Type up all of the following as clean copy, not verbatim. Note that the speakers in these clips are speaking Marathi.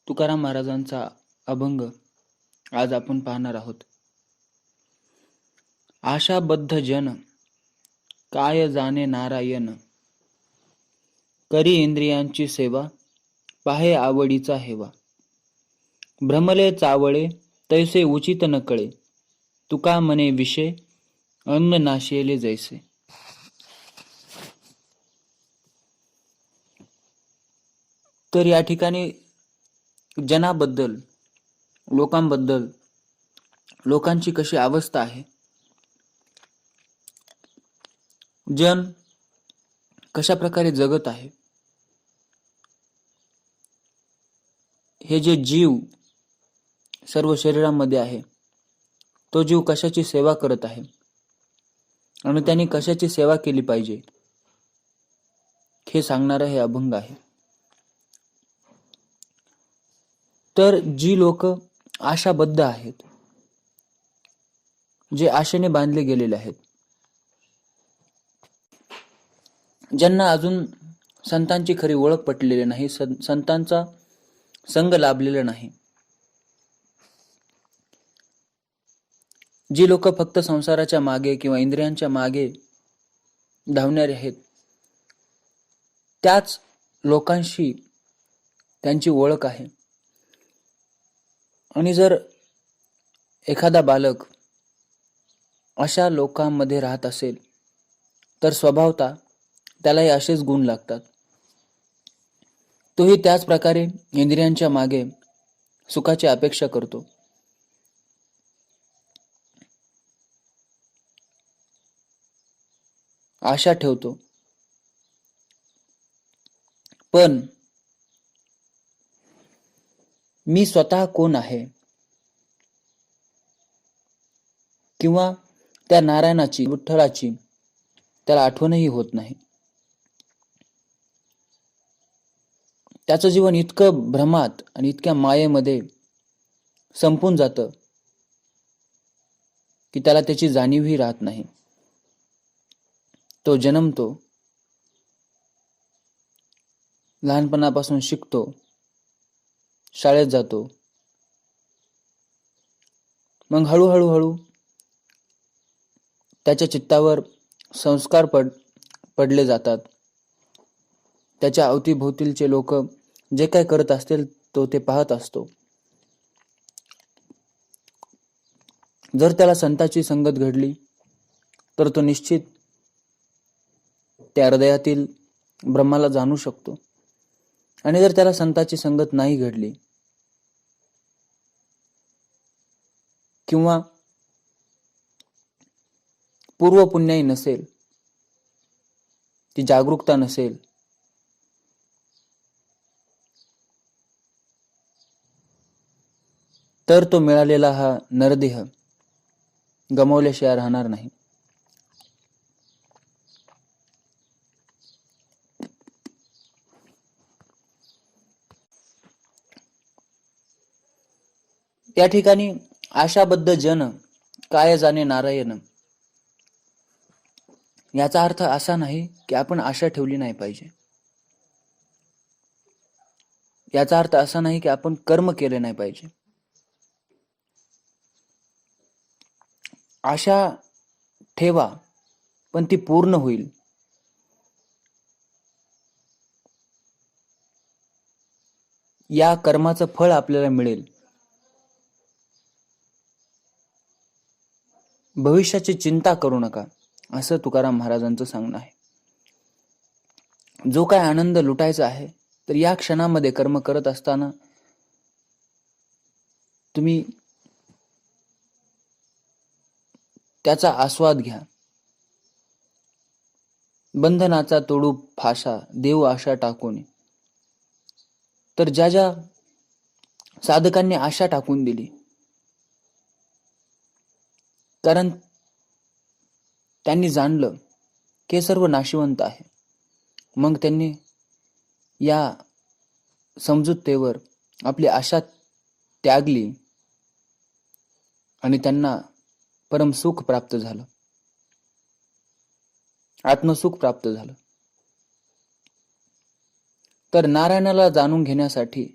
तुकाराम महाराजांचा अभंग आज आपण पाहणार आहोत. आशाबद्ध जन काय जाणे नारायण, करी इंद्रियांची सेवा, पाहे आवडीचा हेवा. भ्रमले चावळे तैसे उचित न कळे, तुका मने विषय अन्न नाशिले जैसे. तर या ठिकाणी जनाबद्दल, लोकांबद्दल, लोकांची कशी अवस्था आहे, जन कशा प्रकारे जगत आहे, हे जे जीव सर्व शरीरामध्ये आहे, तो जीव कशाची सेवा करत आहे आणि त्यांनी कशाची सेवा केली पाहिजे, हे सांगणारं हे अभंग आहे. तर जी लोक आशाबद्ध आहेत, जे आशेने बांधले गेलेले आहेत, ज्यांना अजून संतांची खरी ओळख पटलेली नाही, संतांचा संग लाभलेला नाही, जी लोक फक्त संसाराच्या मागे किंवा इंद्रियांच्या मागे धावणारे आहेत, त्याच लोकांशी त्यांची ओळख आहे. आणि जर एखादा बालक अशा लोकांमध्ये राहत असेल तर स्वभावतः त्यालाही असेच गुण लागतात. तोही त्याच प्रकारे इंद्रियांच्या मागे सुखाची अपेक्षा करतो. आशा ठेवतो. पण मी स्वतः कोण आहे किंवा त्या नारायणाची, विठ्ठलाची त्याला आठवणही होत नाही. त्याचं जीवन इतकं भ्रमात आणि इतक्या मायेमध्ये संपून जातं की त्याला त्याची जाणीवही राहत नाही. तो जन्मतो, लहानपणापासून शिकतो, शाळेत जातो, मग हळूहळू त्याच्या चित्तावर संस्कार पडले जातात. त्याच्या अवतीभोवतीलचे लोक जे काय करत असतील तो ते पाहत असतो. जर त्याला संतांची संगत घडली तर तो निश्चित त्या हृदयातील ब्रह्माला जाणू शकतो. आणि जर त्याला संतांची संगत नाही घडली किंवा पूर्व पुण्याई नसेल, ती जागरूकता नसेल, तर तो मिळालेला हा नरदेह गमावल्याशिवाय राहणार नाही. त्या ठिकाणी आशाबद्ध जन काय जाणे नारायण, याचा अर्थ असा नाही की आपण आशा ठेवली नाही पाहिजे. याचा अर्थ असा नाही की आपण कर्म केले नाही पाहिजे. आशा ठेवा, पण ती पूर्ण होईल. या कर्माचं फळ आपल्याला मिळेल. भविष्याची चिंता करू नका, असं तुकाराम महाराजांचं सांगणं आहे. जो काय आनंद लुटायचा आहे तर या क्षणामध्ये कर्म करत असताना तुम्ही त्याचा आस्वाद घ्या. बंधनाचा तोडू फाशा, देव आशा टाकून. तर ज्या ज्या साधकांनी आशा टाकून दिली, कारण त्यांनी जाणलं की सर्व नाशिवंत आहे, मग त्यांनी या समजुतेवर आपली आशा त्यागली आणि त्यांना परम सुख प्राप्त झालं, आत्मसुख प्राप्त झालं. तर नारायणाला जाणून घेण्यासाठी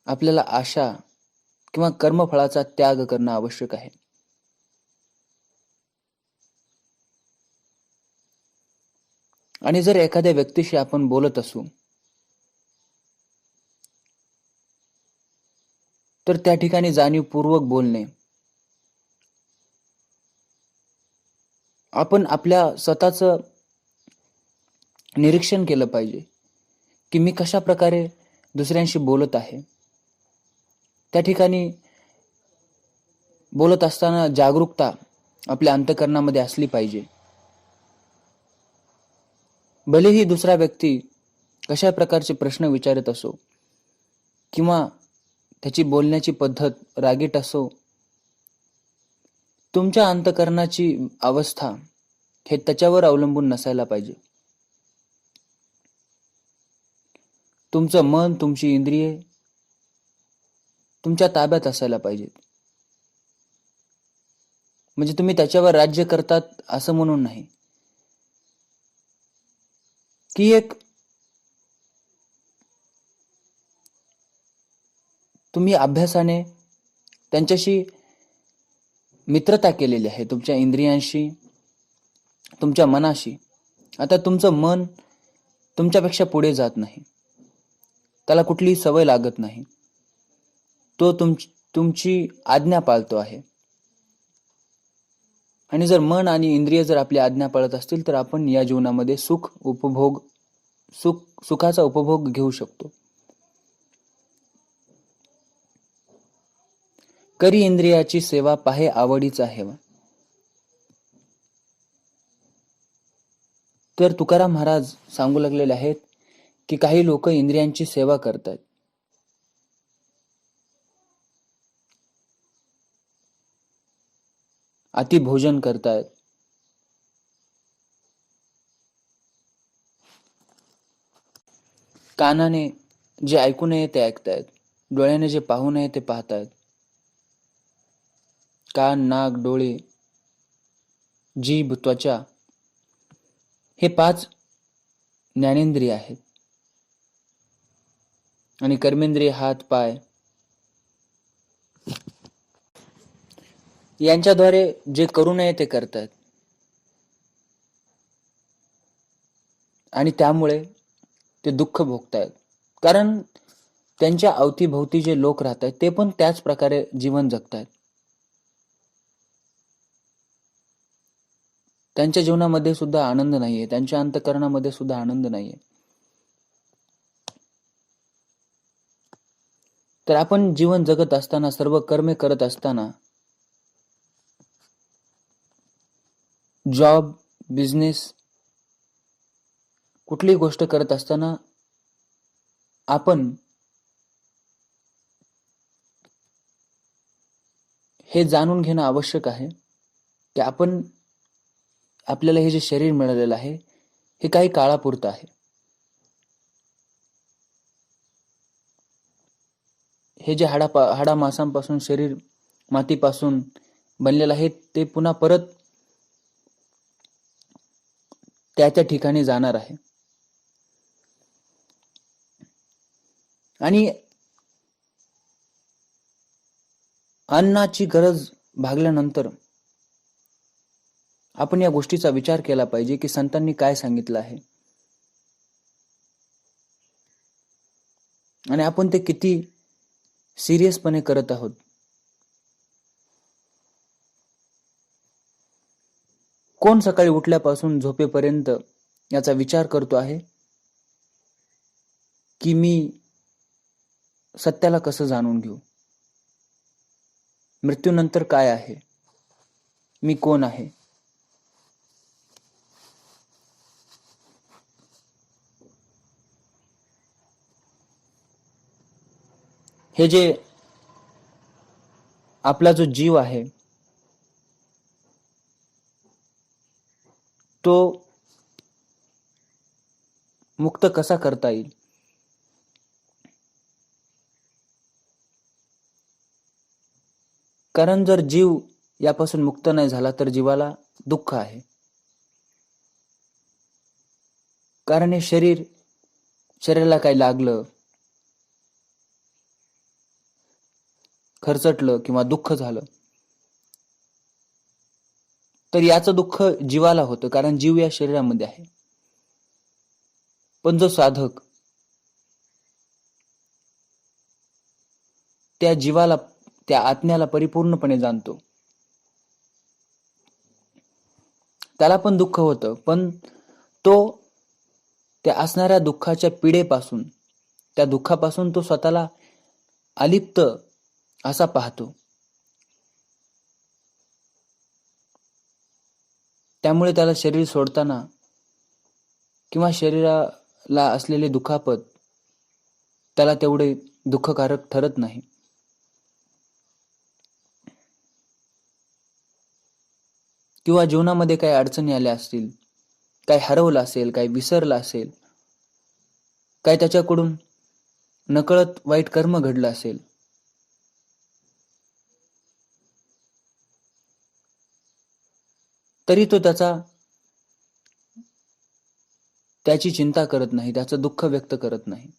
आपल्याला आशा किंवा कर्मफळाचा त्याग करणं आवश्यक आहे. आणि जर एखाद्या व्यक्तीशी आपण बोलत असू तर त्या ठिकाणी जाणीवपूर्वक बोलणे, आपण आपल्या स्वतःचं निरीक्षण केलं पाहिजे की मी कशा प्रकारे दुसऱ्यांशी बोलत आहे. त्या ठिकाणी बोलत असताना जागरूकता आपल्या अंतःकरणामध्ये असली पाहिजे. भलेही दुसरा व्यक्ती कशा प्रकारचे प्रश्न विचारत असो किंवा त्याची बोलण्याची पद्धत रागीट असो, तुमच्या अंतःकरणाची अवस्था हे त्याच्यावर अवलंबून नसायला पाहिजे. तुमचं मन, तुमची इंद्रिये तुमच्या ताब्यात असायला पाहिजेत. म्हणजे तुम्ही त्याच्यावर राज्य करतात असं म्हणून नाही, की एक तुम्ही अभ्यासाने त्यांच्याशी मित्रता केलेली आहे, तुमच्या इंद्रियांशी, तुमच्या मनाशी. आता तुमचं मन तुमच्यापेक्षा पुढे जात नाही, त्याला कुठलीही सवय लागत नाही, तो तुमची आज्ञा पाळतो आहे. आणि जर मन आणि इंद्रिय जर आपली आज्ञा पाळत असतील तर आपण या जीवनामध्ये सुखाचा उपभोग घेऊ शकतो. करी इंद्रियाची सेवा पाहे आवडीचा हेवा. तर तुकाराम महाराज सांगू लागलेले आहेत की काही लोक इंद्रियांची सेवा करतात, अति भोजन करतात, कानाने जे ऐकू नये ते ऐकतायत, डोळ्याने जे पाहू नये ते पाहतायत. कान, नाक, डोळे, जीभ, त्वचा हे 5 ज्ञानेंद्रिय आहेत. आणि कर्मेंद्रिय हात, पाय यांच्याद्वारे जे करू नये ते करतात. आणि त्यामुळे ते दुःख भोगतायत, कारण त्यांच्या अवतीभोवती जे लोक राहतात ते पण त्याच प्रकारे जीवन जगतायत. त्यांच्या जीवनामध्ये सुद्धा आनंद नाहीये, त्यांच्या अंतःकरणामध्ये सुद्धा आनंद नाहीये. तर आपण जीवन जगत असताना, सर्व कर्मे करत असताना, जॉब, बिझनेस, कुठलीही गोष्ट करत असताना आपण हे जाणून घेणं आवश्यक आहे की आपल्याला हे जे शरीर मिळालेलं आहे हे काही काळापुरतं आहे. हे जे हाडा मांसापासून शरीर मातीपासून बनलेलं आहे ते पुन्हा परत त्या ठिकाणी जाणार आहे. आणि अन्नाची गरज भागल्यानंतर आपण या गोष्टीचा विचार केला पाहिजे की संतांनी काय सांगितलं आहे आणि आपण ते किती सिरियसपणे करत आहोत. कोण सकाळी उठल्यापासून झोपेपर्यंत याचा विचार करतो आहे की मी सत्याला कसं जाणून घेऊ, मृत्यूनंतर काय आहे, मी कोण आहे. हे जे आपला जो जीव आहे तो मुक्त कसा करता येईल, कारण जर जीव यापासून मुक्त नाही झाला तर जीवाला दुःख आहे. कारण हे शरीराला काही लागलं, खरचटलं किंवा दुःख झालं, तर याचं दुःख जीवाला होतं, कारण जीव या शरीरामध्ये आहे. पण जो साधक त्या जीवाला, त्या आत्म्याला परिपूर्णपणे जाणतो, त्याला पण दुःख होतं, पण तो त्या असणाऱ्या दुःखाच्या पीडेपासून, त्या दुःखापासून तो स्वतःला अलिप्त असा पाहतो. त्यामुळे त्याला शरीर सोडताना किंवा शरीराला असलेले दुखापत त्याला तेवढे दुःखकारक ठरत नाही. किंवा जीवनामध्ये काही अडचणी आल्या असतील, काही हरवलं असेल, काही विसरलं असेल, काही त्याच्याकडून नकळत वाईट कर्म घडलं असेल, तरी तो त्याची चिंता करत नाही, त्याचं दुःख व्यक्त करत नाही.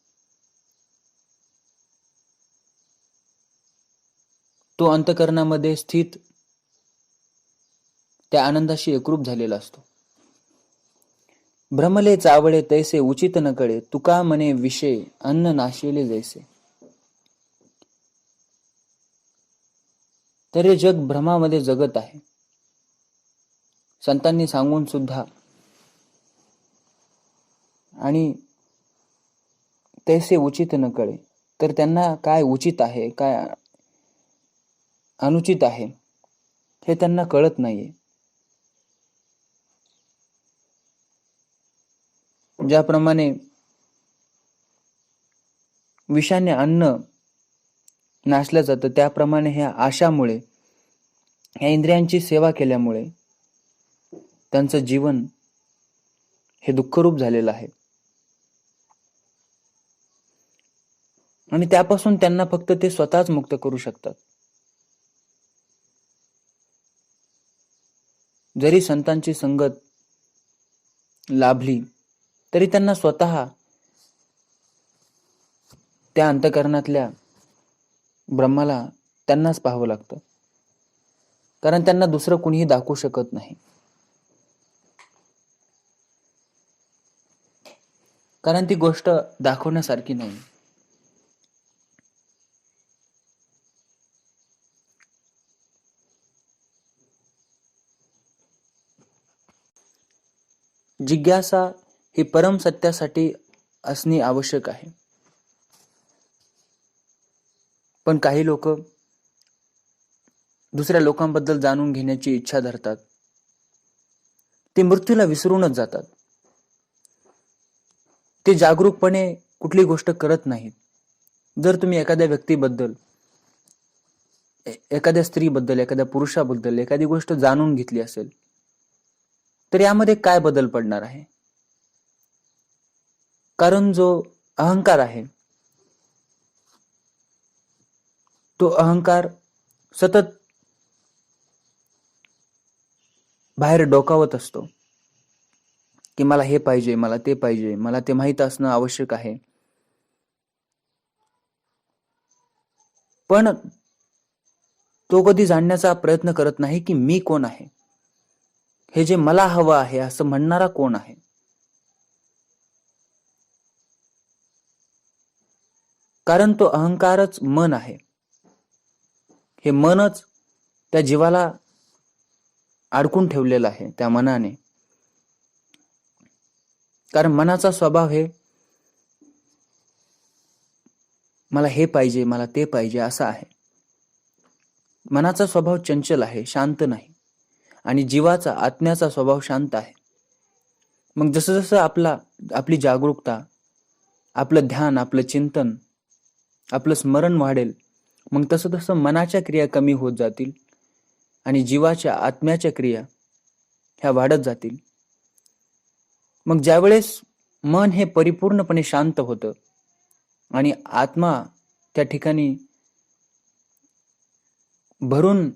तो अंतःकरणामध्ये स्थित त्या आनंदाशी एकरूप झालेला असतो. भ्रमले चावळे तैसे उचित न कळे, तुका मने विषय अन्न नाशिले जैसे. तर हे जग भ्रमामध्ये जगत आहे. संतांनी सांगून सुद्धा आणि तैसे उचित न कळे, तर त्यांना काय उचित आहे, काय अनुचित आहे, हे त्यांना कळत नाहीये. ज्याप्रमाणे विषाने अन्न नाशलं जातं, त्याप्रमाणे ह्या आशामुळे, ह्या इंद्रियांची सेवा केल्यामुळे त्यांचं जीवन हे दुःखरूप झालेलं आहे. आणि त्यापासून त्यांना फक्त ते स्वतःच मुक्त करू शकतात. जरी संतांची संगत लाभली तरी त्यांना स्वतः त्या अंतःकरणातल्या ब्रह्माला त्यांनाच पाहावं लागतं, कारण त्यांना दुसरं कुणीही दाखवू शकत नाही. कारण ती गोष्ट दाखवण्यासारखी नाही. जिज्ञासा ही परम सत्यासाठी असणे आवश्यक आहे. पण काही लोक दुसऱ्या लोकांबद्दल जाणून घेण्याची इच्छा धरतात. ते मृत्यूला विसरूनच जातात. ते जागरूकपणे कुठली गोष्ट करत नाहीत. जर तुम्ही एखाद्या व्यक्तीबद्दल, एखाद्या स्त्रीबद्दल, एखाद्या पुरुषाबद्दल एखादी गोष्ट जाणून घेतली असेल, तर यामध्ये काय बदल पडणार आहे? कारण जो अहंकार आहे, तो अहंकार सतत बाहेर डोकावत असतो की मला हे पाहिजे, मला ते पाहिजे, मला ते माहीत असणं आवश्यक आहे. पण तो कधी जाणण्याचा प्रयत्न करत नाही की मी कोण आहे, हे जे मला हवं आहे असं म्हणणारा कोण आहे. कारण तो अहंकारच मन आहे. हे मनच त्या जीवाला अडकून ठेवलेलं आहे, त्या मनाने. कारण मनाचा स्वभाव हे मला हे पाहिजे, मला ते पाहिजे असा आहे. मनाचा स्वभाव चंचल आहे, शांत नाही. आणि जीवाचा, आत्म्याचा स्वभाव शांत आहे. मग जसं जसं आपली जागरूकता, आपलं ध्यान, आपलं चिंतन, आपलं स्मरण वाढेल, मग तसं तसं मनाच्या क्रिया कमी होत जातील आणि जीवाच्या, आत्म्याच्या क्रिया ह्या वाढत जातील. मग ज्यावेळेस मन हे परिपूर्णपणे शांत होतं आणि आत्मा त्या ठिकाणी भरून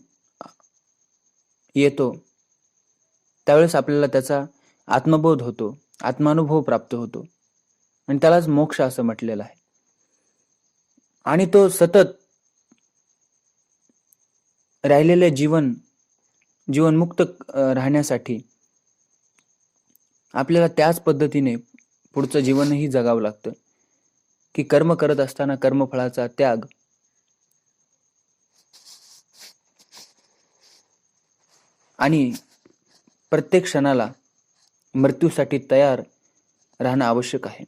येतो, त्यावेळेस आपल्याला त्याचा आत्मबोध होतो, आत्मानुभव प्राप्त होतो आणि त्यालाच मोक्ष असं म्हटलेलं आहे. आणि तो सतत राहिलेले जीवनमुक्त राहण्यासाठी आपल्याला त्याच पद्धतीने पुढचं जीवनही जगावं लागतं, की कर्म करत असताना कर्मफळाचा त्याग आणि प्रत्येक क्षणाला मृत्यूसाठी तयार राहणं आवश्यक आहे.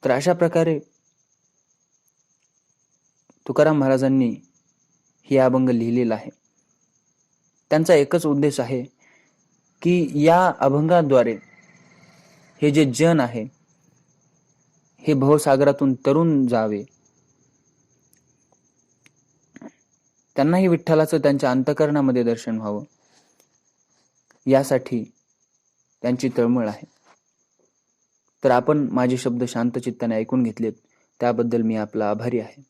तर अशा प्रकारे तुकाराम महाराजांनी हे अभंग लिहिलेला आहे. त्यांचा एकच उद्देश आहे की या अभंगाद्वारे हे जे जन आहे हे भवसागरातून तरून जावे, त्यांनाही विठ्ठलाचं त्यांच्या अंतःकरणामध्ये दर्शन व्हावं, यासाठी त्यांची तळमळ आहे. तर आपण माझे शब्द शांत चित्ताने ऐकून घेतलेत त्याबद्दल मी आपला आभारी आहे.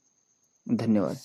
धन्यवाद.